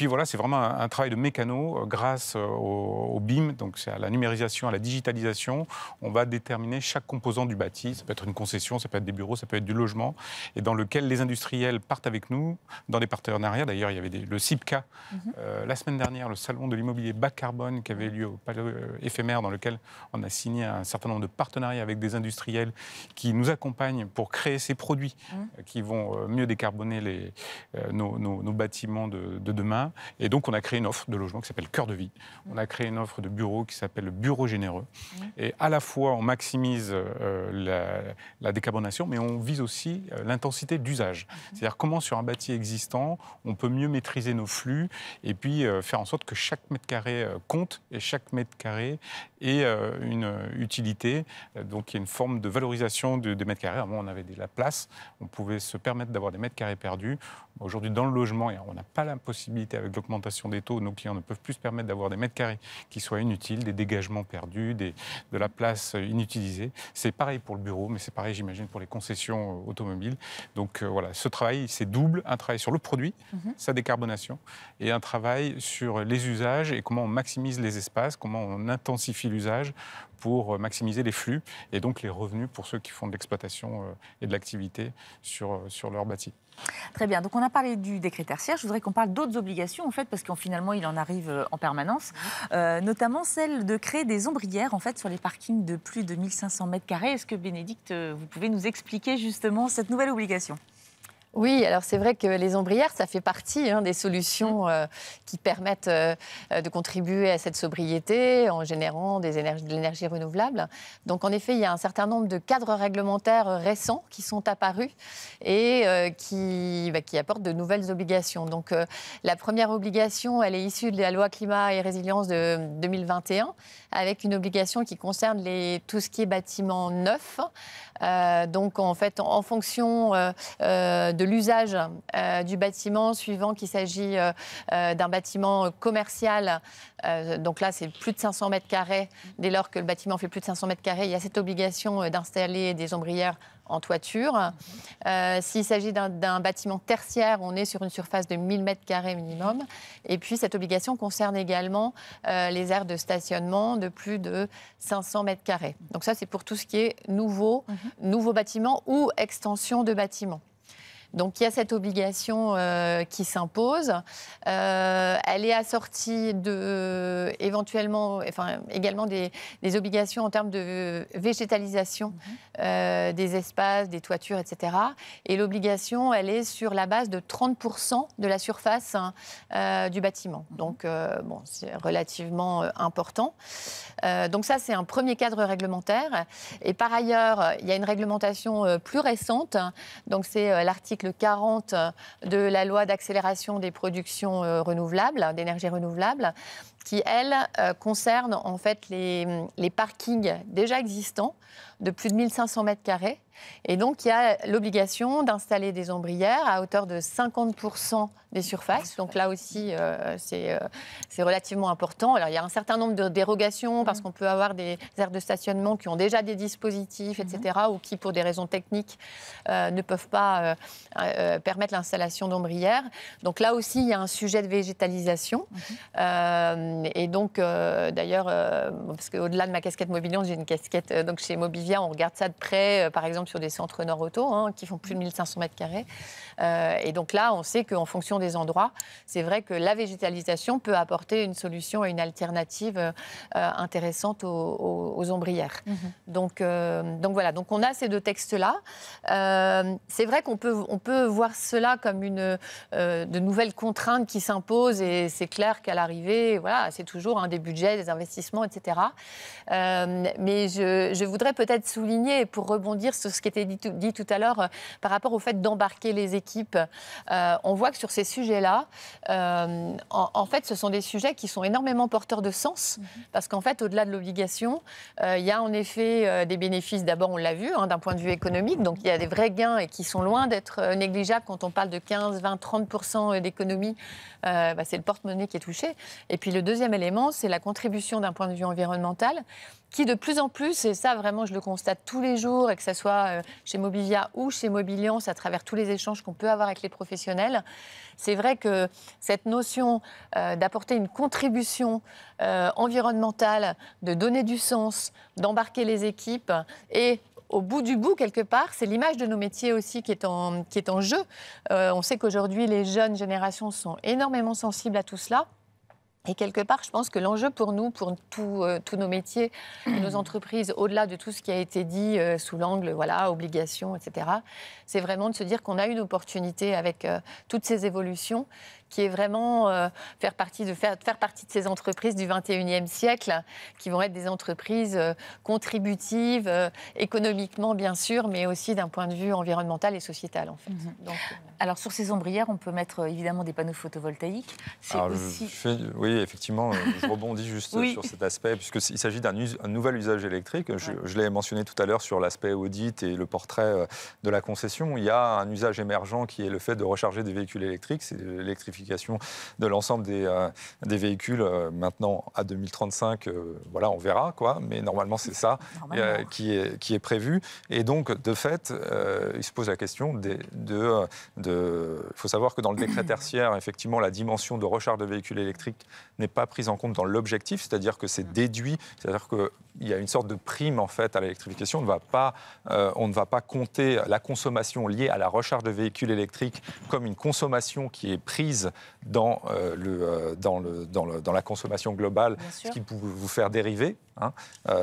voilà, c'est vraiment un travail de mécano grâce au BIM, donc c'est à la numérisation, à la digitalisation. On va déterminer chaque composant du bâti. Ça peut être une concession, ça peut être des bureaux, ça peut être du logement, et dans lequel les industriels partent avec nous dans des partenariats. D'ailleurs, il y avait le CIPCA la semaine dernière, le salon de l'immobilier bas carbone qui avait lieu au Palais éphémère, dans lequel on a signé un certain nombre de partenariats avec des industriels qui nous accompagnent pour créer ces produits qui vont mieux décarboner nos bâtiments de demain. Et donc, on a créé une offre de logement qui s'appelle Cœur de Vie. On a créé une offre de bureau qui s'appelle le Bureau Généreux. Et à la fois, on maximise la décarbonation, mais on vise aussi l'intensité d'usage. C'est-à-dire comment, sur un bâti existant, on peut mieux maîtriser nos flux et puis faire en sorte que chaque mètre carré compte et chaque mètre carré ait une utilité. Donc, il y a une forme de valorisation des mètres carrés. Avant, on avait de la place, on pouvait se permettre d'avoir des mètres carrés perdus. Aujourd'hui, dans le logement, on n'a pas la possibilité, avec l'augmentation des taux, nos clients ne peuvent plus se permettre d'avoir des mètres carrés qui soient inutiles, des dégagements perdus, de la place inutilisée. C'est pareil pour le bureau, mais c'est pareil, j'imagine, pour les concessions automobiles. Donc voilà, ce travail, c'est double, un travail sur le produit, sa décarbonation, et un travail sur les usages et comment on maximise les espaces, comment on intensifie l'usage pour maximiser les flux et donc les revenus pour ceux qui font de l'exploitation et de l'activité sur leur bâti. Très bien, donc on a parlé du décret tertiaire, je voudrais qu'on parle d'autres obligations en fait, parce qu'en finalement il en arrive en permanence, notamment celle de créer des ombrières en fait sur les parkings de plus de 1500 mètres carrés. Est-ce que Bénédicte, vous pouvez nous expliquer justement cette nouvelle obligation ? Oui, alors c'est vrai que les ombrières, ça fait partie des solutions qui permettent de contribuer à cette sobriété en générant de l'énergie renouvelable. Donc en effet, il y a un certain nombre de cadres réglementaires récents qui sont apparus et qui apportent de nouvelles obligations. Donc la première obligation, elle est issue de la loi climat et résilience de 2021, avec une obligation qui concerne tout ce qui est bâtiment neuf. Donc en fait, en fonction de l'usage du bâtiment, suivant qu'il s'agit d'un bâtiment commercial, donc là c'est plus de 500 mètres carrés, dès lors que le bâtiment fait plus de 500 mètres carrés, il y a cette obligation d'installer des ombrières en toiture. S'il s'agit d'un bâtiment tertiaire, on est sur une surface de 1000 mètres carrés minimum. Et puis cette obligation concerne également les aires de stationnement de plus de 500 mètres carrés. Donc ça, c'est pour tout ce qui est nouveau bâtiment ou extension de bâtiment. Donc il y a cette obligation qui s'impose. Elle est assortie également des obligations en termes de végétalisation des espaces, des toitures, etc. Et l'obligation, elle est sur la base de 30% de la surface du bâtiment. Donc c'est relativement important. Donc ça, c'est un premier cadre réglementaire. Et par ailleurs, il y a une réglementation plus récente. Donc c'est l'article 40 de la loi d'accélération des productions renouvelables, d'énergie renouvelable, qui, elle, concerne en fait les parkings déjà existants de plus de 1500 mètres carrés. Et donc, il y a l'obligation d'installer des ombrières à hauteur de 50% des surfaces. Donc là aussi, c'est relativement important. Alors, il y a un certain nombre de dérogations parce qu'on peut avoir des aires de stationnement qui ont déjà des dispositifs, etc., ou qui, pour des raisons techniques, ne peuvent pas permettre l'installation d'ombrières. Donc là aussi, il y a un sujet de végétalisation. Et donc, d'ailleurs, parce qu'au-delà de ma casquette Mobilion, j'ai une casquette donc chez Mobivia, on regarde ça de près, par exemple, sur des centres Nord Auto, qui font plus de 1500 mètres carrés. Et donc là, on sait qu'en fonction des endroits, c'est vrai que la végétalisation peut apporter une solution et une alternative intéressante aux ombrières. Donc voilà, donc on a ces deux textes-là. C'est vrai qu'on peut voir cela comme de nouvelles contraintes qui s'imposent, et c'est clair qu'à l'arrivée, voilà, c'est toujours des budgets, des investissements, etc. Mais je voudrais peut-être souligner, pour rebondir sur ce qui était dit tout à l'heure, par rapport au fait d'embarquer les équipes, on voit que sur ces sujets-là, en fait, ce sont des sujets qui sont énormément porteurs de sens, parce qu'en fait, au-delà de l'obligation, il y a en effet des bénéfices, d'abord, on l'a vu, d'un point de vue économique, donc il y a des vrais gains et qui sont loin d'être négligeables quand on parle de 15, 20, 30% d'économie. C'est le porte-monnaie qui est touché. Et puis le deuxième élément, c'est la contribution d'un point de vue environnemental, qui de plus en plus, et ça vraiment je le constate tous les jours, et que ce soit chez Mobivia ou chez Mobiliance, à travers tous les échanges qu'on peut avoir avec les professionnels, c'est vrai que cette notion d'apporter une contribution environnementale, de donner du sens, d'embarquer les équipes, et au bout du bout, quelque part, c'est l'image de nos métiers aussi qui est en jeu. On sait qu'aujourd'hui, les jeunes générations sont énormément sensibles à tout cela. Et quelque part, je pense que l'enjeu pour nous, pour tous nos métiers, nos entreprises, au-delà de tout ce qui a été dit sous l'angle, voilà, obligations, etc., c'est vraiment de se dire qu'on a une opportunité avec toutes ces évolutions, qui est vraiment faire partie de ces entreprises du 21e siècle, qui vont être des entreprises contributives, économiquement bien sûr, mais aussi d'un point de vue environnemental et sociétal, en fait. Donc, alors sur ces ombrières, on peut mettre évidemment des panneaux photovoltaïques. Oui, effectivement, je rebondis juste sur cet aspect, puisqu'il s'agit d'un nouvel usage électrique. Je l'ai mentionné tout à l'heure sur l'aspect audit et le portrait de la concession. Il y a un usage émergent qui est le fait de recharger des véhicules électriques. C'est l'électrification de l'ensemble des véhicules maintenant à 2035. Voilà, on verra, quoi. Mais normalement, c'est ça qui est prévu. Et donc, de fait, il se pose la question il faut savoir que dans le décret tertiaire, effectivement, la dimension de recharge de véhicules électriques n'est pas prise en compte dans l'objectif, c'est-à-dire que c'est déduit, c'est-à-dire que il y a une sorte de prime en fait à l'électrification. On ne va pas compter la consommation liée à la recharge de véhicules électriques comme une consommation qui est prise dans la consommation globale, ce qui peut vous faire dériver. Hein.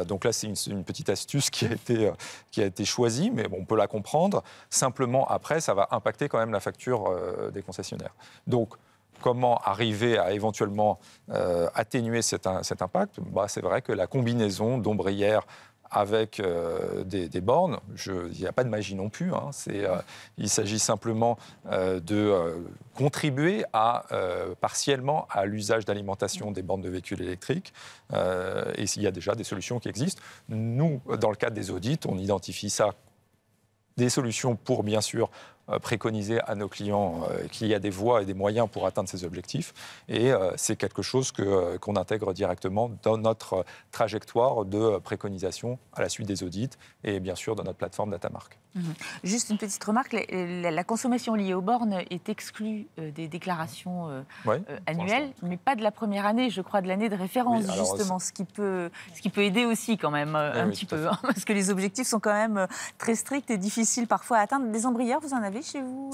Donc là, c'est une petite astuce qui a été choisie, mais bon, on peut la comprendre. Simplement, après, ça va impacter quand même la facture des concessionnaires. Donc, comment arriver à éventuellement atténuer cet impact? C'est vrai que la combinaison d'ombrières avec des bornes, il n'y a pas de magie non plus. Hein. Il s'agit simplement de contribuer partiellement à l'usage d'alimentation des bornes de véhicules électriques. Et il y a déjà des solutions qui existent. Nous, dans le cadre des audits, on identifie ça, des solutions pour, bien sûr, préconiser à nos clients qu'il y a des voies et des moyens pour atteindre ces objectifs. Et c'est quelque chose qu'on intègre directement dans notre trajectoire de préconisation à la suite des audits et bien sûr dans notre plateforme Datamark. Juste une petite remarque, la consommation liée aux bornes est exclue des déclarations annuelles, mais pas de la première année, je crois, de l'année de référence, justement, ce qui peut aider aussi quand même un petit peu, hein, parce que les objectifs sont quand même très stricts et difficiles parfois à atteindre. Des ombrières, vous en avez chez vous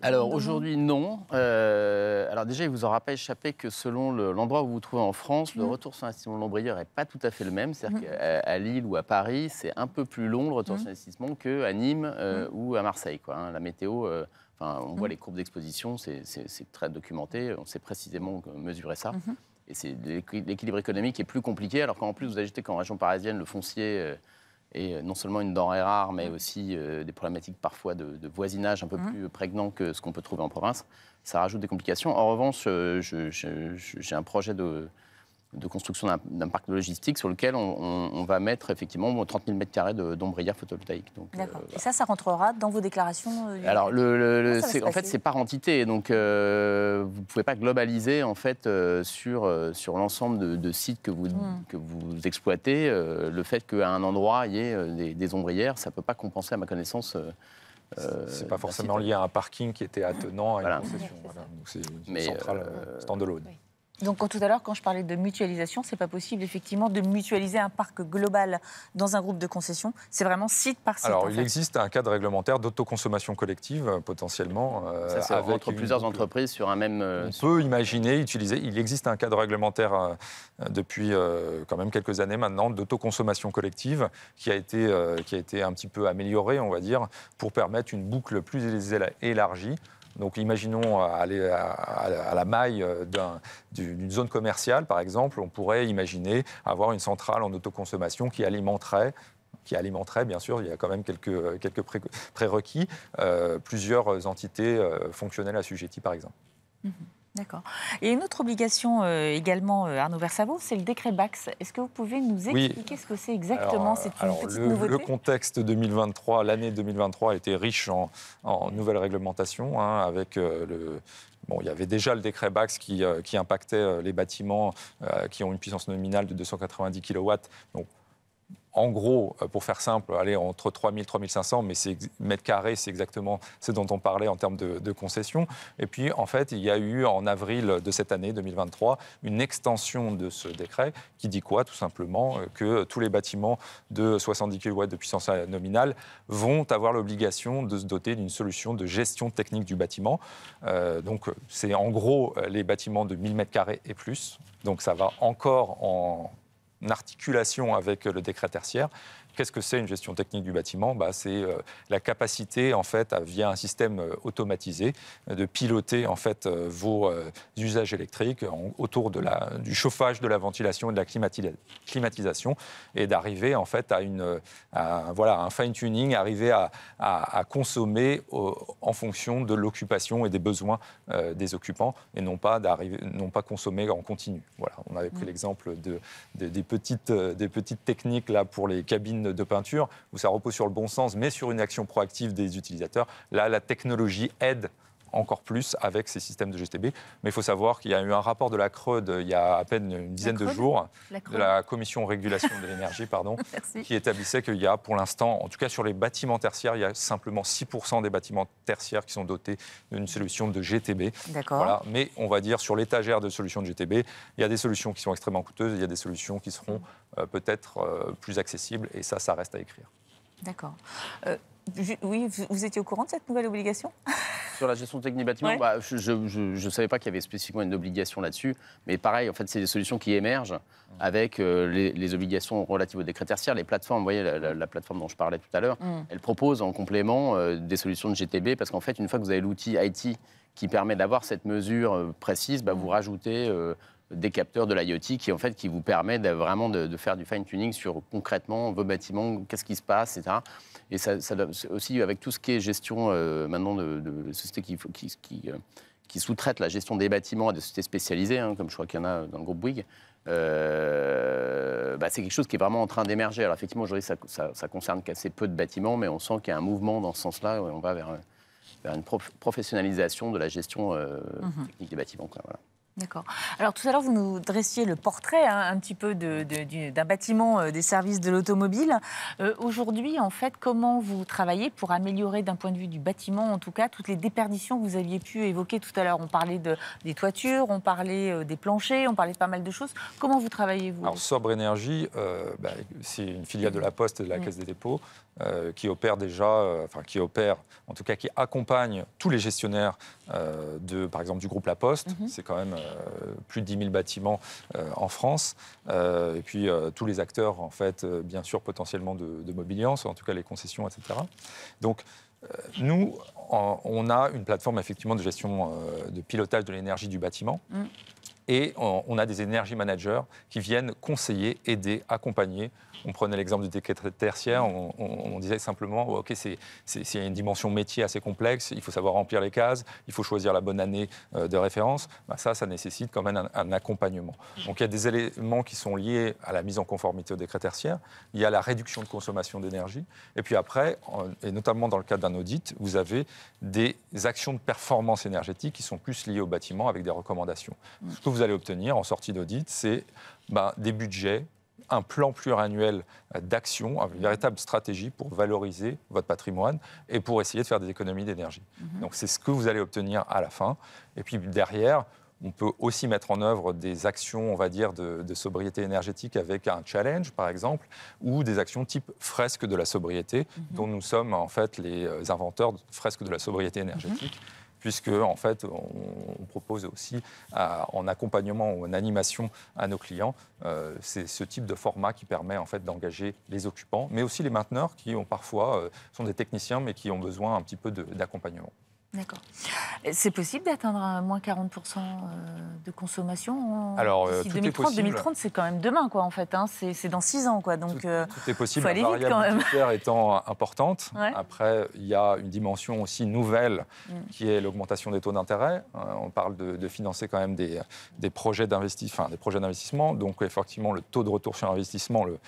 Alors aujourd'hui, non. Alors déjà, il ne vous aura pas échappé que selon l'endroit où vous vous trouvez en France, le retour sur investissement de l'ombrière n'est pas tout à fait le même. C'est-à-dire qu'à Lille ou à Paris, c'est un peu plus long le retour sur investissement qu'à Nîmes ou à Marseille, quoi, hein. La météo, on voit les courbes d'exposition, c'est très documenté, on sait précisément mesurer ça. Et l'équilibre économique est plus compliqué, alors qu'en plus, vous ajoutez qu'en région parisienne, le foncier est non seulement une denrée rare, mais aussi des problématiques parfois de voisinage un peu plus prégnants que ce qu'on peut trouver en province. Ça rajoute des complications. En revanche, j'ai un projet de construction d'un parc de logistique sur lequel on va mettre effectivement 30 000 m² d'ombrières photovoltaïques. D'accord. Et ça rentrera dans vos déclarations Alors, en fait, c'est par entité. Donc, vous ne pouvez pas globaliser en fait, sur l'ensemble de sites que vous exploitez. Le fait qu'à un endroit, il y ait des ombrières, ça ne peut pas compenser, à ma connaissance. C'est pas forcément lié à un parking qui était attenant à une concession. Voilà. Donc, c'est une centrale stand-alone. Oui. Donc tout à l'heure, quand je parlais de mutualisation, c'est pas possible effectivement de mutualiser un parc global dans un groupe de concession. C'est vraiment site par site. Alors il existe un cadre réglementaire d'autoconsommation collective potentiellement. Ça, c'est entre plusieurs entreprises sur un même. On peut imaginer utiliser. Il existe un cadre réglementaire depuis quand même quelques années maintenant d'autoconsommation collective qui a été un petit peu amélioré, on va dire, pour permettre une boucle plus élargie. Donc imaginons aller à la maille d'une zone commerciale, par exemple, on pourrait imaginer avoir une centrale en autoconsommation qui alimenterait, bien sûr, il y a quand même quelques prérequis, plusieurs entités fonctionnelles assujetties, par exemple. D'accord. Et une autre obligation également, Arnaud Versavo, c'est le décret BACS. Est-ce que vous pouvez nous expliquer ce que c'est exactement? C'est une petite nouveauté. Le contexte 2023, l'année 2023 a été riche en nouvelles réglementations, hein, avec il y avait déjà le décret BACS qui impactait les bâtiments qui ont une puissance nominale de 290 kW. Donc, en gros, pour faire simple, aller entre 3000 et 3500 mètres carrés, c'est exactement ce dont on parlait en termes de concession. Et puis, en fait, il y a eu en avril de cette année 2023 une extension de ce décret qui dit quoi? Tout simplement que tous les bâtiments de 70 kW de puissance nominale vont avoir l'obligation de se doter d'une solution de gestion technique du bâtiment. Donc, c'est en gros les bâtiments de 1000 mètres carrés et plus. Donc, ça va encore en articulation avec le décret tertiaire. Qu'est-ce que c'est une gestion technique du bâtiment? C'est la capacité, en fait, via un système automatisé, de piloter en fait, vos usages électriques autour du chauffage, de la ventilation et de la climatisation, et d'arriver en fait, à un fine-tuning, arriver à consommer en fonction de l'occupation et des besoins des occupants, et non pas consommer en continu. Voilà, on avait pris l'exemple des petites techniques là, pour les cabines de peinture, où ça repose sur le bon sens, mais sur une action proactive des utilisateurs. Là, la technologie aide encore plus avec ces systèmes de GTB. Mais il faut savoir qu'il y a eu un rapport de la CRED il y a à peine une dizaine de jours, de la Commission Régulation de l'énergie, pardon, qui établissait qu'il y a pour l'instant, en tout cas sur les bâtiments tertiaires, il y a simplement 6% des bâtiments tertiaires qui sont dotés d'une solution de GTB. Voilà. Mais on va dire sur l'étagère de solutions de GTB, il y a des solutions qui sont extrêmement coûteuses, il y a des solutions qui seront peut-être plus accessibles, et ça reste à écrire. D'accord. Oui, vous étiez au courant de cette nouvelle obligation ? Sur la gestion technique bâtiment, ouais. Je ne savais pas qu'il y avait spécifiquement une obligation là-dessus. Mais pareil, en fait, c'est des solutions qui émergent avec les obligations relatives au décret tertiaire. Les plateformes, vous voyez, la plateforme dont je parlais tout à l'heure, elle propose en complément des solutions de GTB parce qu'en fait, une fois que vous avez l'outil IT qui permet d'avoir cette mesure précise, vous rajoutez des capteurs de l'IoT qui vous permet vraiment de faire du fine-tuning sur concrètement vos bâtiments, qu'est-ce qui se passe, etc. Et ça aussi, avec tout ce qui est gestion maintenant de sociétés qui sous-traitent la gestion des bâtiments à des sociétés spécialisées, comme je crois qu'il y en a dans le groupe Bouygues, c'est quelque chose qui est vraiment en train d'émerger. Alors effectivement, aujourd'hui, ça concerne qu'assez peu de bâtiments, mais on sent qu'il y a un mouvement dans ce sens-là, où on va vers une professionnalisation de la gestion technique des bâtiments. Voilà. D'accord. Alors tout à l'heure, vous nous dressiez le portrait un petit peu d'un bâtiment des services de l'automobile. Aujourd'hui, en fait, comment vous travaillez pour améliorer d'un point de vue du bâtiment, en tout cas, toutes les déperditions que vous aviez pu évoquer tout à l'heure ? On parlait des toitures, on parlait des planchers, on parlait de pas mal de choses. Comment vous travaillez, vous ? Alors Sobre Énergie, c'est une filiale de la Poste et de la Caisse des dépôts qui opère en tout cas qui accompagne tous les gestionnaires par exemple du groupe La Poste. C'est quand même plus de 10 000 bâtiments en France. Et puis tous les acteurs, en fait, bien sûr, potentiellement de Mobiliance, en tout cas les concessions, etc. Donc, nous, on a une plateforme effectivement de gestion, de pilotage de l'énergie du bâtiment. Et on a des énergie managers qui viennent conseiller, aider, accompagner. On prenait l'exemple du décret tertiaire, on disait simplement, OK, c'est une dimension métier assez complexe, il faut savoir remplir les cases, il faut choisir la bonne année de référence. Ça nécessite quand même un accompagnement. Donc il y a des éléments qui sont liés à la mise en conformité au décret tertiaire, il y a la réduction de consommation d'énergie, et puis après, et notamment dans le cadre d'un audit, vous avez des actions de performance énergétique qui sont plus liées au bâtiment avec des recommandations. Ce que vous allez obtenir en sortie d'audit, c'est des budgets, un plan pluriannuel d'action, une véritable stratégie pour valoriser votre patrimoine et pour essayer de faire des économies d'énergie. Donc c'est ce que vous allez obtenir à la fin. Et puis derrière, on peut aussi mettre en œuvre des actions, on va dire, de sobriété énergétique avec un challenge, par exemple, ou des actions type fresque de la sobriété, dont nous sommes en fait les inventeurs de fresques de la sobriété énergétique. Puisque, en fait, on propose aussi, en accompagnement ou en animation à nos clients, c'est ce type de format qui permet, en fait, d'engager les occupants, mais aussi les mainteneurs qui ont parfois, sont des techniciens, mais qui ont besoin un petit peu d'accompagnement. D'accord. C'est possible d'atteindre moins 40% de consommation d'ici 2030 2030, c'est quand même demain, quoi, en fait. C'est dans 6 ans, quoi. Donc, tout est possible, la variable budgétaire étant importante. Ouais. Après, il y a une dimension aussi nouvelle qui est l'augmentation des taux d'intérêt. On parle de financer quand même des projets d'investissement. Donc, effectivement, le taux de retour sur investissement, le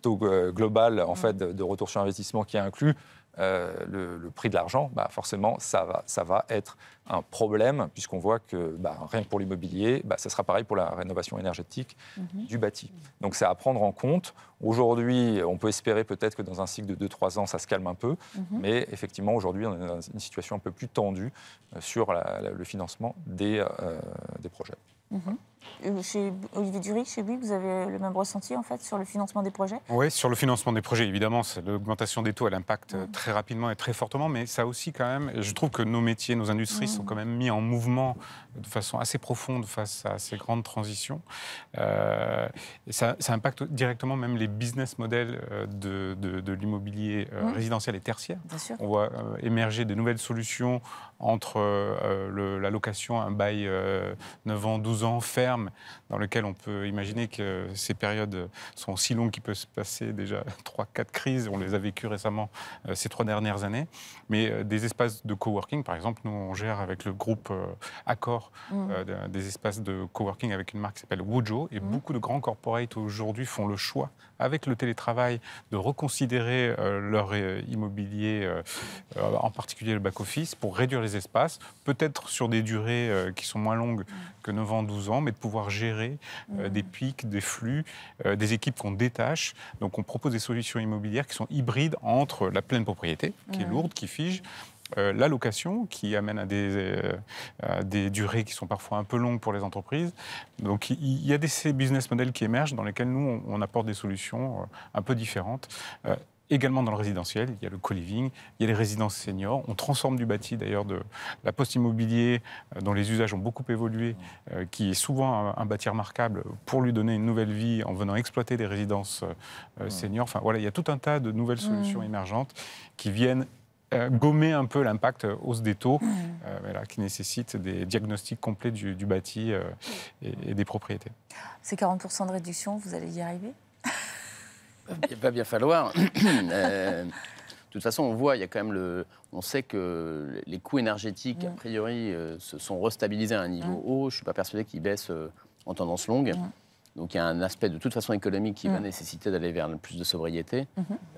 taux global, en fait, de retour sur investissement qui inclut le prix de l'argent, forcément, ça va être un problème, puisqu'on voit que rien que pour l'immobilier, ça sera pareil pour la rénovation énergétique du bâti. Donc c'est à prendre en compte. Aujourd'hui, on peut espérer peut-être que dans un cycle de 2-3 ans, ça se calme un peu, mais effectivement, aujourd'hui, on est dans une situation un peu plus tendue sur le financement des projets. Chez Olivier Dury, chez lui, vous avez le même ressenti en fait sur le financement des projets ? Oui, sur le financement des projets, évidemment, l'augmentation des taux, elle impacte très rapidement et très fortement, mais ça aussi quand même, je trouve que nos métiers, nos industries sont quand même mis en mouvement de façon assez profonde face à ces grandes transitions. Et ça impacte directement même les business models de l'immobilier résidentiel et tertiaire. On voit émerger de nouvelles solutions entre la location, un bail 9 ans, 12 ans, ferme, dans lequel on peut imaginer que ces périodes sont aussi longues qu'il peut se passer déjà 3-4 crises. On les a vécues récemment ces 3 dernières années. Mais des espaces de coworking, par exemple, nous on gère avec le groupe Accor des espaces de coworking avec une marque qui s'appelle Wojo. Et beaucoup de grands corporates aujourd'hui font le choix avec le télétravail, de reconsidérer leur immobilier, en particulier le back-office, pour réduire les espaces, peut-être sur des durées qui sont moins longues que 9 ans, 12 ans, mais de pouvoir gérer des pics, des flux, des équipes qu'on détache. Donc on propose des solutions immobilières qui sont hybrides entre la pleine propriété, qui est lourde, qui fige, la location, qui amène à des durées qui sont parfois un peu longues pour les entreprises. Donc il y a ces business models qui émergent dans lesquels nous, on apporte des solutions un peu différentes. Également dans le résidentiel, il y a le co-living, il y a les résidences seniors. On transforme du bâti d'ailleurs de la poste immobilier dont les usages ont beaucoup évolué, qui est souvent un bâti remarquable, pour lui donner une nouvelle vie en venant exploiter des résidences seniors. Enfin voilà, il y a tout un tas de nouvelles solutions émergentes qui viennent gommer un peu l'impact hausse des taux, voilà, qui nécessite des diagnostics complets du bâti et des propriétés. Ces 40% de réduction, vous allez y arriver ? Il va bien falloir. De toute façon, on voit, il y a quand même on sait que les coûts énergétiques, a priori, se sont restabilisés à un niveau haut. Je ne suis pas persuadé qu'ils baissent en tendance longue. Donc il y a un aspect de toute façon économique qui va nécessiter d'aller vers plus de sobriété.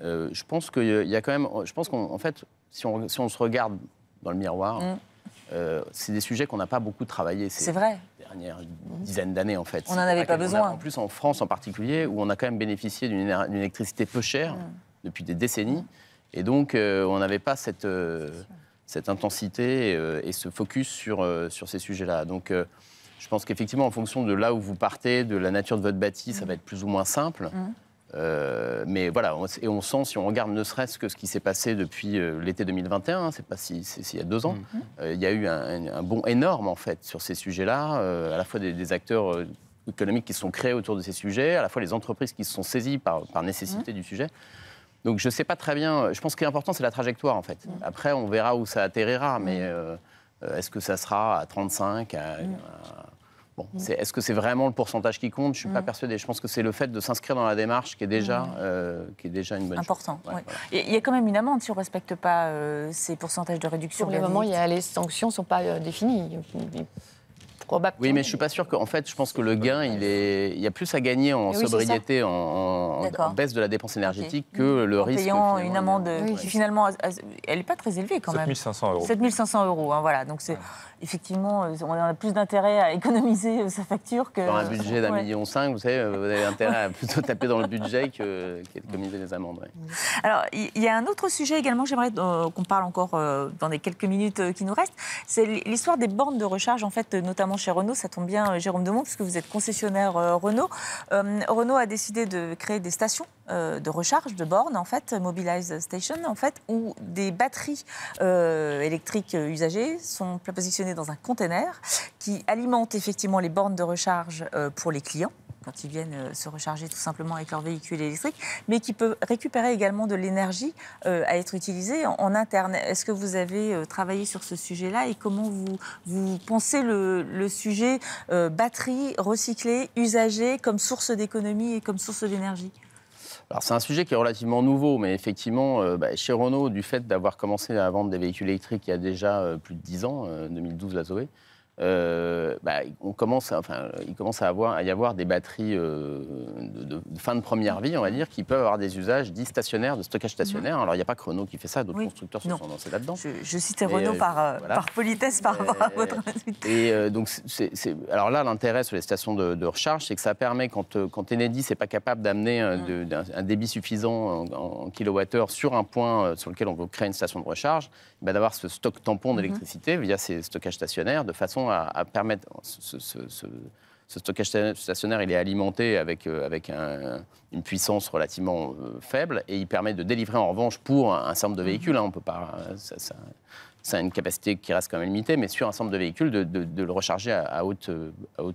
Je pense qu'il y a quand même... Je pense qu'en fait, si on se regarde dans le miroir, c'est des sujets qu'on n'a pas beaucoup travaillé ces dernières dizaines d'années, en fait. On n'en avait pas besoin. En plus, en France en particulier, où on a quand même bénéficié d'une électricité peu chère depuis des décennies. Et donc, on n'avait pas cette intensité et ce focus sur ces sujets-là. Donc, je pense qu'effectivement, en fonction de là où vous partez, de la nature de votre bâti, ça va être plus ou moins simple. Mais voilà, on sent, si on regarde ne serait-ce que ce qui s'est passé depuis l'été 2021, c'est pas c'est il y a 2 ans, il y a eu un bond énorme en fait sur ces sujets-là, à la fois des acteurs économiques qui se sont créés autour de ces sujets, à la fois les entreprises qui se sont saisies par nécessité du sujet. Donc je ne sais pas très bien, je pense que l'important c'est la trajectoire en fait. Après on verra où ça atterrira, mais est-ce que ça sera à 35, Bon, est-ce que c'est vraiment le pourcentage qui compte ? Je ne suis pas persuadé. Je pense que c'est le fait de s'inscrire dans la démarche qui est déjà une bonne important, chose. Ouais. Et il y a quand même une amende si on ne respecte pas ces pourcentages de réduction. Pour le moment, les sanctions ne sont pas définies. Oui, mais je ne suis pas sûr qu'en fait, je pense que le gain, il y a plus à gagner en sobriété, en baisse de la dépense énergétique que le risque. En payant une amende qui finalement, elle n'est pas très élevée quand même. 7 500 €. 7 500 €, hein, voilà. Donc c'est effectivement, on a plus d'intérêt à économiser sa facture que... Dans un budget d'1,5 million, vous savez, vous avez intérêt à plutôt taper dans le budget qu'économiser les amendes. Ouais. Alors, il y a un autre sujet également, j'aimerais qu'on parle encore dans les quelques minutes qui nous restent, c'est l'histoire des bornes de recharge, en fait, notamment chez Renault. Ça tombe bien, Jérôme Demont, puisque vous êtes concessionnaire Renault. Renault a décidé de créer des stations de recharge, de bornes, en fait, Mobilize Station, en fait, où des batteries électriques usagées sont positionnées dans un container qui alimente effectivement les bornes de recharge pour les clients, quand ils viennent se recharger tout simplement avec leur véhicule électrique, mais qui peut récupérer également de l'énergie à être utilisée en interne. Est-ce que vous avez travaillé sur ce sujet-là et comment vous pensez le sujet batterie recyclée, usagée comme source d'économie et comme source d'énergie ? Alors c'est un sujet qui est relativement nouveau, mais effectivement, chez Renault, du fait d'avoir commencé à vendre des véhicules électriques il y a déjà plus de 10 ans, 2012 la Zoé, il commence à y avoir des batteries de fin de première vie, on va dire, qui peuvent avoir des usages dits stationnaires, de stockage stationnaire. Alors, il n'y a pas que Renault qui fait ça, d'autres constructeurs se sont lancés là-dedans. Je citais Renault par politesse par rapport à votre... Et donc, alors là, l'intérêt sur les stations de recharge, c'est que ça permet, quand Enedis n'est pas capable d'amener un débit suffisant en kilowattheure sur un point sur lequel on veut créer une station de recharge, d'avoir ce stock tampon d'électricité via ces stockages stationnaires, de façon à permettre... Ce stockage stationnaire, il est alimenté avec une puissance relativement faible et il permet de délivrer en revanche pour un certain nombre de véhicules. On peut pas, ça a une capacité qui reste quand même limitée, mais sur un certain nombre de véhicules, de le recharger à haute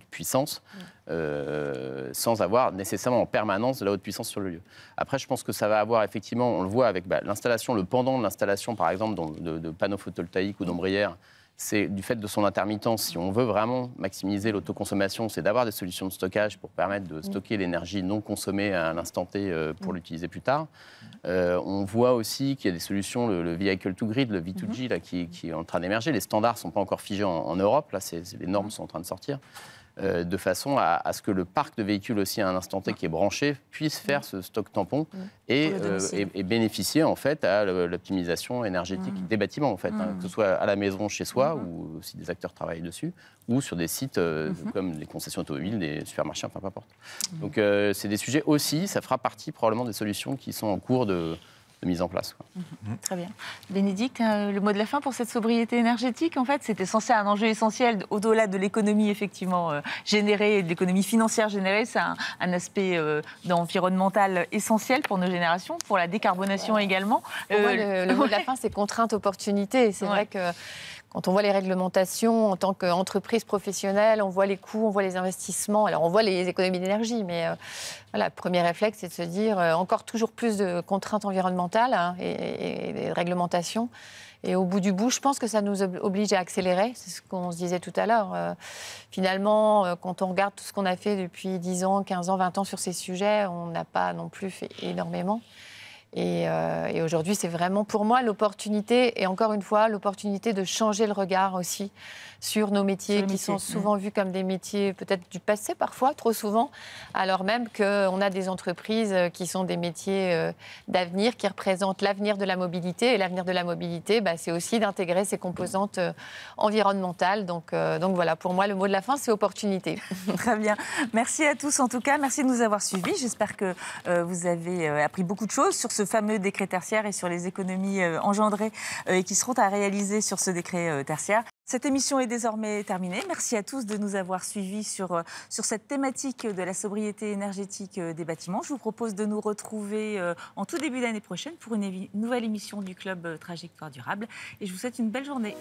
puissance sans avoir nécessairement en permanence de la haute puissance sur le lieu. Après, je pense que ça va avoir effectivement, on le voit avec l'installation, le pendant de l'installation par exemple de panneaux photovoltaïques ou d'ombrières. C'est du fait de son intermittence. Si on veut vraiment maximiser l'autoconsommation, c'est d'avoir des solutions de stockage pour permettre de stocker l'énergie non consommée à l'instant T pour l'utiliser plus tard. On voit aussi qu'il y a des solutions, le Vehicle to Grid, le V2G, là, qui est en train d'émerger. Les standards ne sont pas encore figés en Europe. Là, les normes sont en train de sortir. de façon à ce que le parc de véhicules aussi à un instant T qui est branché puisse faire ce stock tampon et bénéficier en fait à l'optimisation énergétique des bâtiments en fait, que ce soit à la maison chez soi ou si des acteurs travaillent dessus ou sur des sites comme les concessions automobiles, des supermarchés, enfin peu importe. Donc c'est des sujets aussi, ça fera partie probablement des solutions qui sont en cours de mise en place. Très bien. Bénédicte, le mot de la fin pour cette sobriété énergétique, en fait, c'était censé un enjeu essentiel au-delà de l'économie effectivement générée et de l'économie financière générée. C'est un aspect environnemental essentiel pour nos générations, pour la décarbonation également. Pour moi, le mot de la fin, c'est contrainte-opportunité. C'est vrai que quand on voit les réglementations en tant qu'entreprise professionnelle, on voit les coûts, on voit les investissements. Alors, on voit les économies d'énergie, mais voilà, le premier réflexe, c'est de se dire encore toujours plus de contraintes environnementales et de réglementations. Et au bout du bout, je pense que ça nous oblige à accélérer. C'est ce qu'on se disait tout à l'heure. Finalement, quand on regarde tout ce qu'on a fait depuis 10 ans, 15 ans, 20 ans sur ces sujets, on n'a pas non plus fait énormément. Et aujourd'hui, c'est vraiment pour moi l'opportunité, et encore une fois, l'opportunité de changer le regard aussi sur nos métiers qui sont souvent vus comme des métiers peut-être du passé parfois, trop souvent, alors même qu'on a des entreprises qui sont des métiers d'avenir, qui représentent l'avenir de la mobilité. Et l'avenir de la mobilité, c'est aussi d'intégrer ces composantes environnementales. Donc voilà, pour moi, le mot de la fin, c'est opportunité. Très bien. Merci à tous en tout cas. Merci de nous avoir suivis. J'espère que vous avez appris beaucoup de choses sur ce fameux décret tertiaire et sur les économies engendrées et qui seront à réaliser sur ce décret tertiaire. Cette émission est désormais terminée. Merci à tous de nous avoir suivis sur cette thématique de la sobriété énergétique des bâtiments. Je vous propose de nous retrouver en tout début d'année prochaine pour une nouvelle émission du Club Trajectoire Durable. Et je vous souhaite une belle journée.